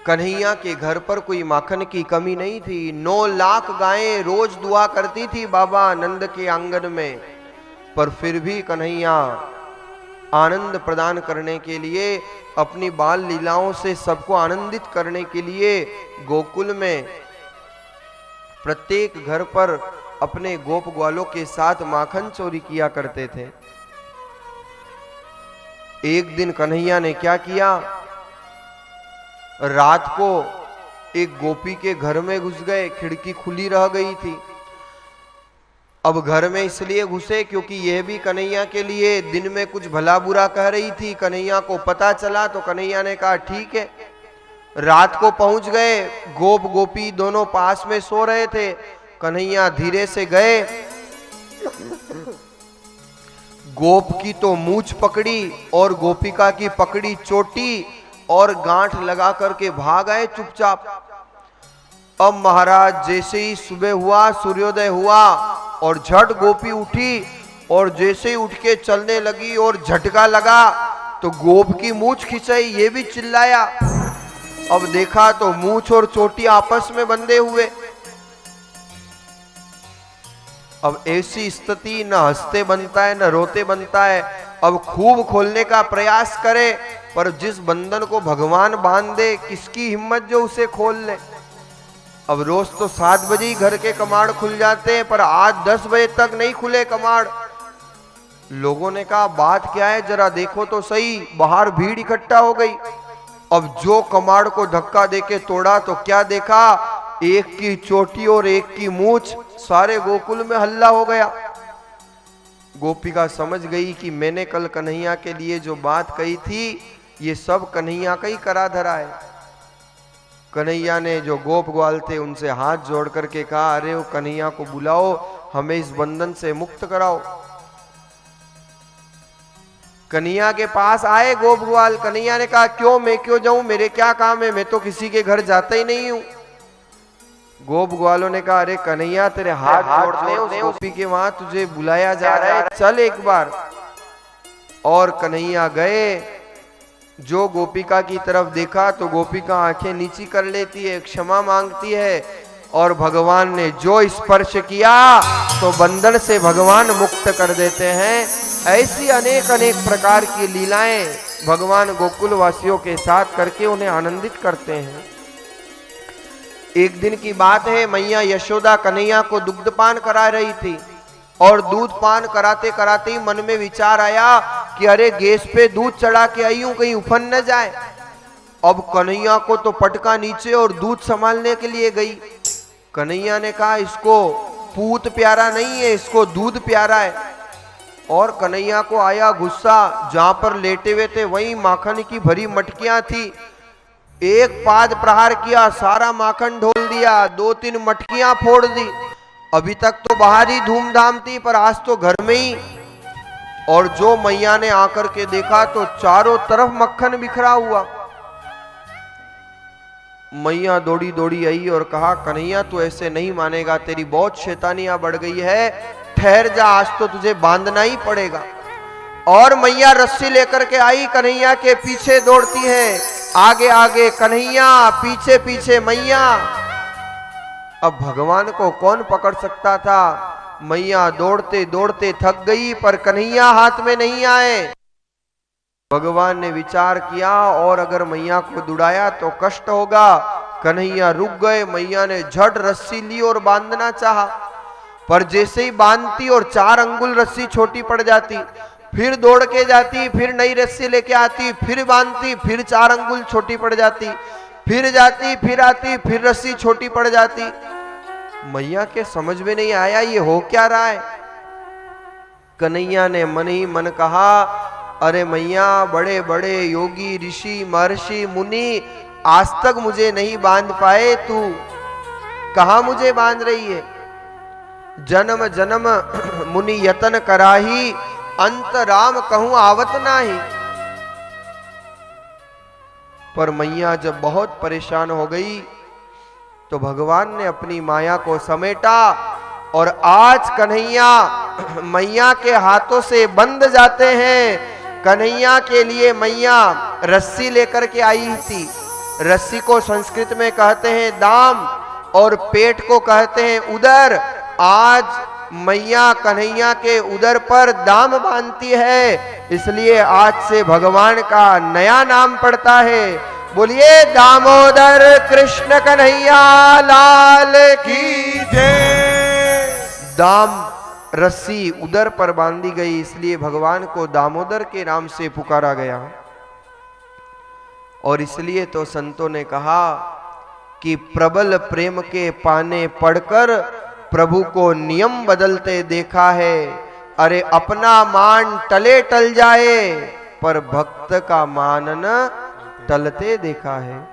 कन्हैया के घर पर कोई माखन की कमी नहीं थी। 9 लाख गायें रोज दुआ करती थी बाबा नंद के आंगन में, पर फिर भी कन्हैया आनंद प्रदान करने के लिए, अपनी बाल लीलाओं से सबको आनंदित करने के लिए गोकुल में प्रत्येक घर पर अपने गोप ग्वालों के साथ माखन चोरी किया करते थे। एक दिन कन्हैया ने क्या किया, रात को एक गोपी के घर में घुस गए। खिड़की खुली रह गई थी। अब घर में इसलिए घुसे क्योंकि यह भी कन्हैया के लिए दिन में कुछ भला बुरा कह रही थी। कन्हैया को पता चला तो कन्हैया ने कहा ठीक है। रात को पहुंच गए, गोप गोपी दोनों पास में सो रहे थे। कन्हैया धीरे से गए, गोप की तो मूंछ पकड़ी और गोपिका की पकड़ी चोटी और गांठ लगा करके भाग आए चुपचाप। अब महाराज जैसे ही सुबह हुआ, सूर्योदय हुआ और झट गोपी उठी और जैसे ही उठ के चलने लगी और झटका लगा तो गोप की मूंछ खिंचाई, ये भी चिल्लाया। अब देखा तो मूंछ और चोटी आपस में बंधे हुए। अब ऐसी स्थिति न हंसते बनता है न रोते बनता है। अब खूब खोलने का प्रयास करे, पर जिस बंधन को भगवान बांध दे, किसकी हिम्मत जो उसे खोल ले। अब रोज तो 7 बजे ही घर के कमाड़ खुल जाते हैं, पर आज 10 बजे तक नहीं खुले कमाड़। लोगों ने कहा बात क्या है, जरा देखो तो सही। बाहर भीड़ इकट्ठा हो गई। अब जो कमाड़ को धक्का देके तोड़ा तो क्या देखा, एक की चोटी और एक की मूंछ। सारे गोकुल में हल्ला हो गया। गोपिका समझ गई कि मैंने कल कन्हैया के लिए जो बात कही थी, ये सब कन्हैया का ही करा धरा है। कन्हैया ने जो गोप ग्वाल थे उनसे हाथ जोड़ करके कहा, अरे वो कन्हैया को बुलाओ, हमें इस बंधन से मुक्त कराओ। कन्हैया के पास आए गोप ग्वाल। कन्हैया ने कहा क्यों, मैं क्यों जाऊं, मेरे क्या काम है, मैं तो किसी के घर जाता ही नहीं हूं। गोप ग्वालों ने कहा अरे कन्हैया तेरे हाथ जोड़ते हैं, उस गोपी के वहां तुझे बुलाया जा रहा है, चल एक बार। और कन्हैया गए। जो गोपिका की तरफ देखा तो गोपिका आंखें नीची कर लेती है, क्षमा मांगती है, और भगवान ने जो स्पर्श किया तो बंधन से भगवान मुक्त कर देते हैं। ऐसी अनेक अनेक प्रकार की लीलाएं भगवान गोकुल वासियों के साथ करके उन्हें आनंदित करते हैं। एक दिन की बात है, मैया यशोदा कन्हैया को दुग्धपान करा रही थी और दूध पान कराते कराते ही मन में विचार आया कि अरे गैस पे दूध चढ़ा के आई हूं, कहीं उफन न जाए। अब कन्हैया को तो पटका नीचे और दूध संभालने के लिए गई। कन्हैया ने कहा इसको पूत प्यारा नहीं है, इसको दूध प्यारा है। और कन्हैया को आया गुस्सा, जहां पर लेटे हुए थे वहीं माखन की भरी मटकियां थी। एक पाद प्रहार किया, सारा माखन ढोल दिया, 2-3 मटकियां फोड़ दी। अभी तक तो बाहर ही धूमधाम थी, पर आज तो घर में ही। और जो मैया ने आकर के देखा तो चारों तरफ मक्खन बिखरा हुआ। मैया दौड़ी दौड़ी आई और कहा कन्हैया तू ऐसे नहीं मानेगा, तेरी बहुत शैतानियां बढ़ गई है, ठहर जा, आज तो तुझे बांधना ही पड़ेगा। और मैया रस्सी लेकर के आई, कन्हैया के पीछे दौड़ती है, आगे आगे कन्हैया, पीछे पीछे मैया। अब भगवान को कौन पकड़ सकता था। मैया दौड़ते दौड़ते थक गई, पर कन्हैया हाथ में नहीं आए। भगवान ने विचार किया और अगर मैया को दुड़ाया तो कष्ट होगा। कन्हैया रुक गए। मैया ने झट रस्सी ली और बांधना चाहा, पर जैसे ही बांधती और 4 अंगुल रस्सी छोटी पड़ जाती, फिर दौड़ के जाती, फिर नई रस्सी लेके आती, फिर बांधती, फिर 4 अंगुल छोटी पड़ जाती, फिर जाती, फिर आती, फिर रस्सी छोटी पड़ जाती। मैया के समझ में नहीं आया ये हो क्या रहा है। कन्हैया ने मन ही मन कहा अरे मैया, बड़े बड़े योगी ऋषि महर्षि मुनि आज तक मुझे नहीं बांध पाए, तू कहां मुझे बांध रही है। जन्म जन्म मुनि यतन कराही, अंत राम कहूं आवत नाही। पर मैया जब बहुत परेशान हो गई तो भगवान ने अपनी माया को समेटा और आज कन्हैया मैया के हाथों से बंध जाते हैं। कन्हैया के लिए मैया रस्सी लेकर के आई थी, रस्सी को संस्कृत में कहते हैं दाम और पेट को कहते हैं उदर। आज मैया कन्हैया के उदर पर दाम बांधती है, इसलिए आज से भगवान का नया नाम पड़ता है। बोलिए दामोदर कृष्ण कन्हैया लाल की जय। दाम रस्सी उदर पर बांधी गई, इसलिए भगवान को दामोदर के नाम से पुकारा गया। और इसलिए तो संतों ने कहा कि प्रबल प्रेम के पाने पढ़कर प्रभु को नियम बदलते देखा है। अरे अपना मान टले टल जाए, पर भक्त का मान न टलते देखा है।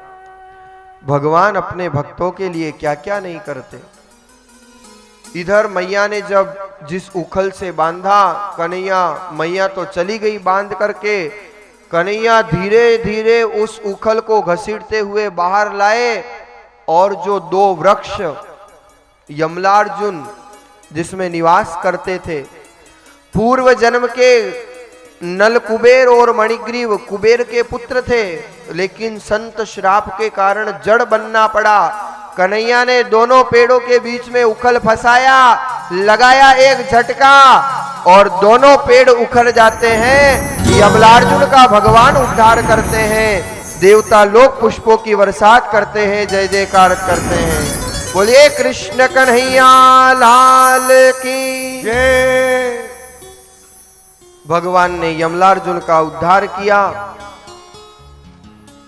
भगवान अपने भक्तों के लिए क्या क्या नहीं करते। इधर मैया ने जब जिस उखल से बांधा कन्हैया, मैया तो चली गई बांध करके। कन्हैया धीरे धीरे उस उखल को घसीटते हुए बाहर लाए और जो दो वृक्ष यमलार्जुन जिसमें निवास करते थे, पूर्व जन्म के नल कुबेर और मणिग्रीव कुबेर के पुत्र थे, लेकिन संत श्राप के कारण जड़ बनना पड़ा। कन्हैया ने दोनों पेड़ों के बीच में उखल फंसाया, लगाया एक झटका और दोनों पेड़ उखड़ जाते हैं। यमलार्जुन का भगवान उद्धार करते हैं, देवता लोग पुष्पों की बरसात करते हैं, जय जयकार करते हैं। बोलिए कृष्ण कन्हैया लाल की जय। भगवान ने यमलार्जुन का उद्धार किया।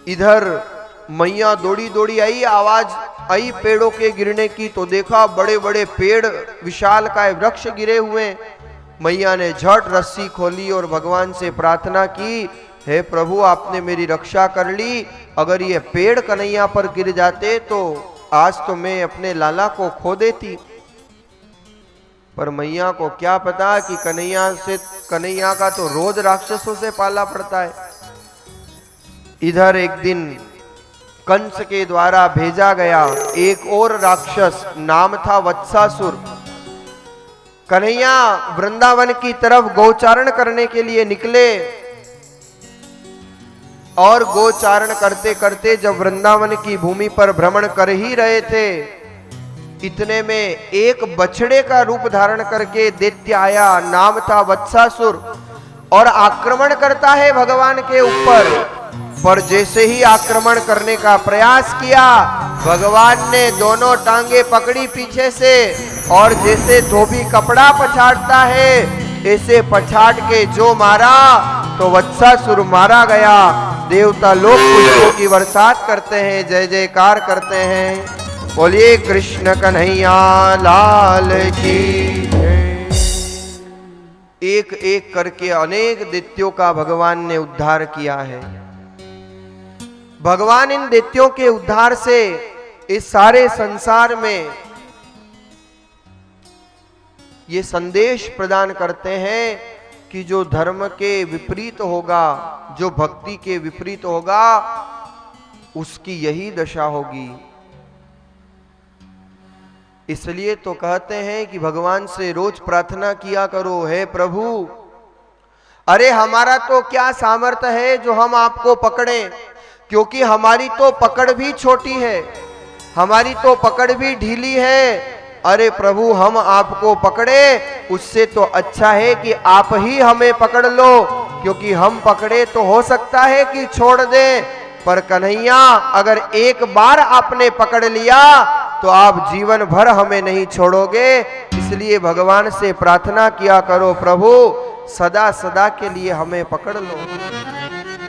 इधर मैया दौड़ी दौड़ी आई, आवाज आई पेड़ों के गिरने की, तो देखा बड़े बड़े पेड़ विशालकाय वृक्ष गिरे हुए। मैया ने झट रस्सी खोली और भगवान से प्रार्थना की, हे प्रभु आपने मेरी रक्षा कर ली, अगर ये पेड़ कन्हैया पर गिर जाते तो आज तो मैं अपने लाला को खो देती। पर मैया को क्या पता कि कन्हैया का तो रोज राक्षसों से पाला पड़ता है। इधर एक दिन कंस के द्वारा भेजा गया एक और राक्षस, नाम था वत्सासुर। कन्हैया वृंदावन की तरफ गोचारण करने के लिए निकले और गोचारण करते करते जब वृंदावन की भूमि पर भ्रमण कर ही रहे थे, इतने में एक बछड़े का रूप धारण करके दैत्य आया, नाम था वत्सासुर, और आक्रमण करता है भगवान के ऊपर। पर जैसे ही आक्रमण करने का प्रयास किया, भगवान ने दोनों टांगे पकड़ी पीछे से और जैसे धोबी कपड़ा पछाड़ता है ऐसे पछाड़ के जो मारा तो वत्सासुर मारा गया। देवता लोग पुष्पों की बरसात करते हैं, जय जयकार करते हैं। बोलिए कृष्ण कन्हैया लाल की जय। एक एक करके अनेक दैत्यों का भगवान ने उद्धार किया है। भगवान इन दैत्यों के उद्धार से इस सारे संसार में ये संदेश प्रदान करते हैं कि जो धर्म के विपरीत होगा, जो भक्ति के विपरीत होगा, उसकी यही दशा होगी। इसलिए तो कहते हैं कि भगवान से रोज प्रार्थना किया करो, हे प्रभु अरे हमारा तो क्या सामर्थ्य है जो हम आपको पकड़ें, क्योंकि हमारी तो पकड़ भी छोटी है, हमारी तो पकड़ भी ढीली है। अरे प्रभु हम आपको पकड़े उससे तो अच्छा है कि आप ही हमें पकड़ लो, क्योंकि हम पकड़े तो हो सकता है कि छोड़ दें, पर कन्हैया अगर एक बार आपने पकड़ लिया तो आप जीवन भर हमें नहीं छोड़ोगे। इसलिए भगवान से प्रार्थना किया करो, प्रभु सदा सदा के लिए हमें पकड़ लो।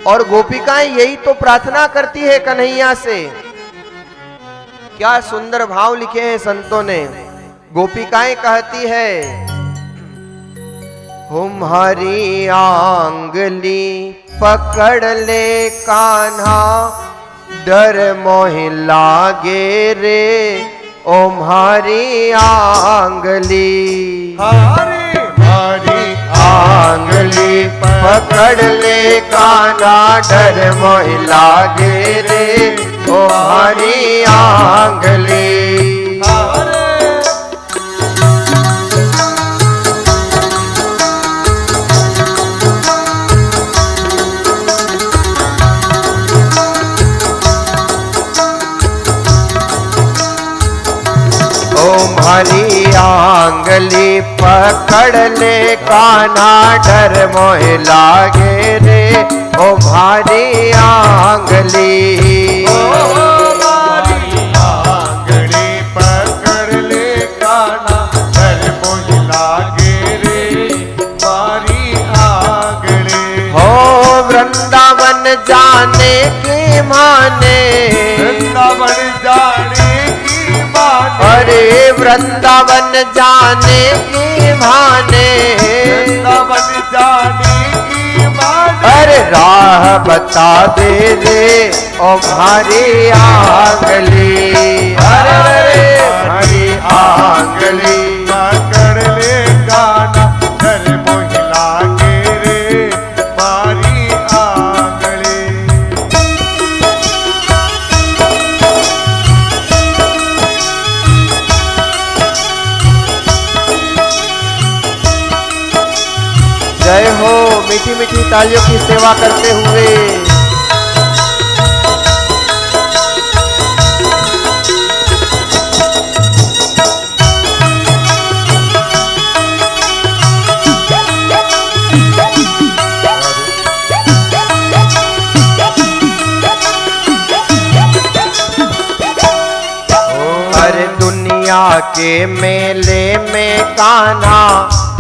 और गोपिकाएं यही तो प्रार्थना करती है कन्हैया से। क्या सुंदर भाव लिखे हैं संतों ने। गोपिकाएं कहती है, तुम्हारी आंगली पकड़ ले कान्हा, डर मोहि लागे रे ओम्हारी आंगली। हमारी आंगली पकड़ ले कान्हा, डर मोहि लागे रे ओम्हारी आंगली। मारी आंगली पकड़ ले कान्हा डर मोह लागे रे ओ मारी आंगली। मारी आंगली पकड़ ले कान्हा डर मोह लागे रे मारी आंगली। हो वृंदावन जाने की माने, वृंदावन जाने की माने, अरे वृंदावन जाने की माने, वृंदावन जाने की माने। अरे राह बता दे रे ओ मारी आंगली, अरे मारी आंगली पकड़ ले कान्हा डर मोह लागे रे मारी आंगली। जय हो मीठी मीठी तालियों की सेवा करते हुए। अरे दुनिया के मेले में कान्हा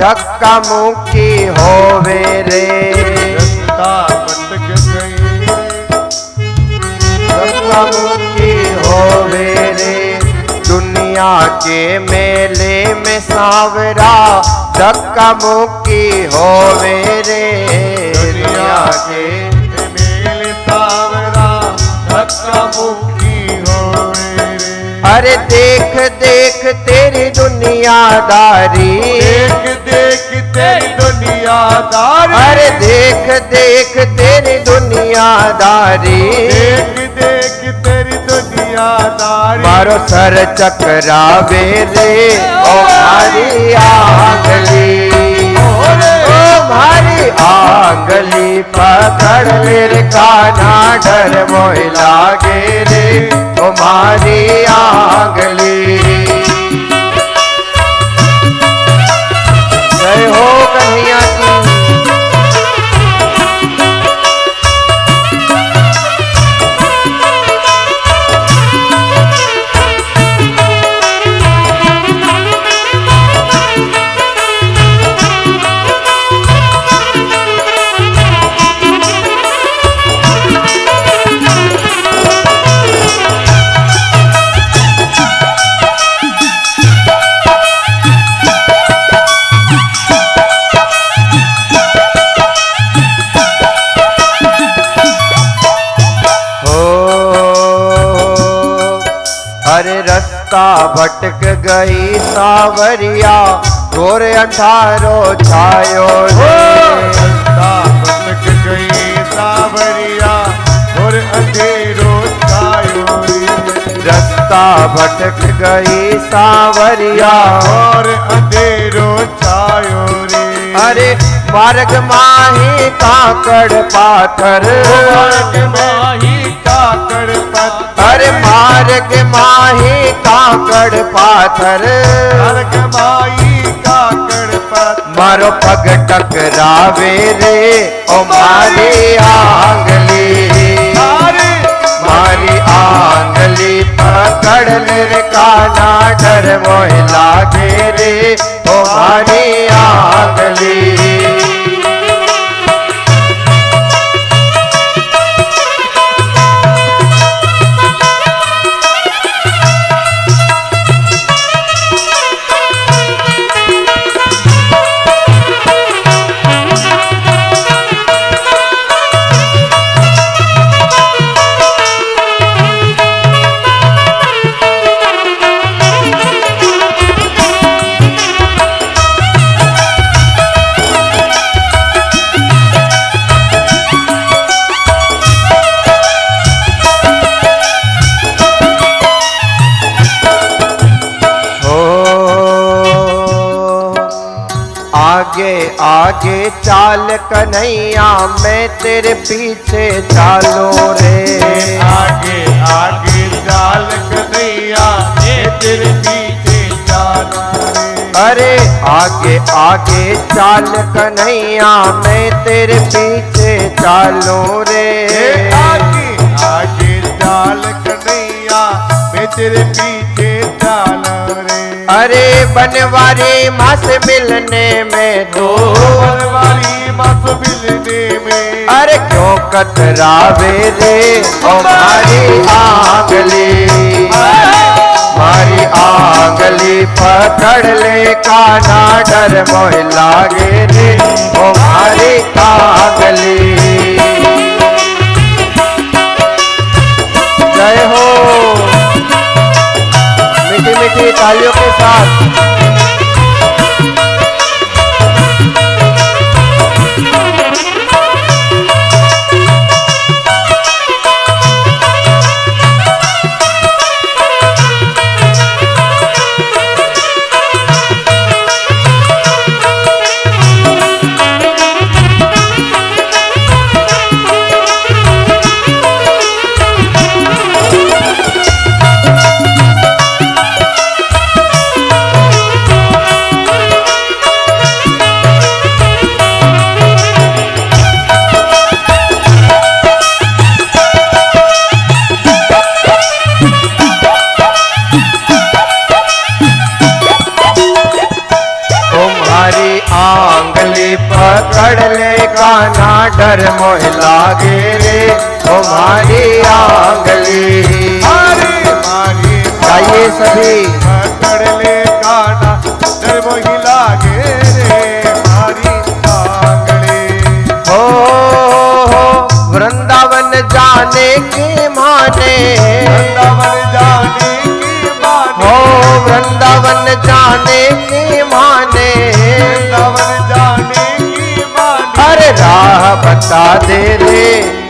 धक्का मुक्की होवे रे, रास्ता भटक गई, धक्का मुक्की होवे रे। दुनिया के मेले में सांवरा धक्का मुक्की होवे रे, दुनिया के मेल सावरा धक्का मुक्की होवे रे। अरे देख देख तेरी दुनियादारी, देख देख तेरी दुनियादारी, अरे देख देख तेरी दुनियादारी, देख देख तेरी दुनियादारी। मारो सर चकरावे रे ओ मारी आंगली, ओ मारी आंगली पकड़ ले रे कान्हा डर मोह लागे रे ओ मारी आंगली। जय हो कन्हैया की। अरे रास्ता भटक गई सावरिया गोर अंधारो छायो रे, रास्ता भटक गई सावरिया और अंधेरो छायो रे। रास्ता भटक गई सावरिया और अंधेरो छायो रे। अरे मार्ग माही काकड़ पाथर, मार्ग माही काकड़ पत्थर, अरे मार्ग माही काकड़ पाथर, मार्ग माही काकड़ पत्थर। मारो पग टकरावे रे ओ मारी आंगली, मारी आंगली पकड़ ले रे कान्हा डर मोह लागे रे ओ मारी आंगली। आगे आगे चाल कन्हैया मैं तेरे पीछे चालू रे, आगे आगे चाल कन्हैया मैं तेरे पीछे चाल आगे आगे चाल कन्हैया मैं तेरे पीछे चालूं रे। आगे आगे चाल कन्हैया मैं तेरे पीछे चालूं रे। अरे बनवारी माँ से मिलने में तो बनवारी माँ से मिलने में अरे क्यों कतरावे रे ओ मारी आंगली, मारी आंगली पकड़ ले काना डर मोह लागे रे ओ मारी आंगली। जय हो, मीठी मीठी तालियों के साथ। आंगली पकड़ ले काना डर मोह लागे रे तुम्हारी आंगली। मारी गाइए सभी। पकड़ ले काना डर मोह लागे रे मारी आंगली। हो वृंदावन जाने के माने, वृंदावन जाने की माने, हो वृंदावन जाने के माने, वृंदावन जाने की माने। अरे राह बता दे रे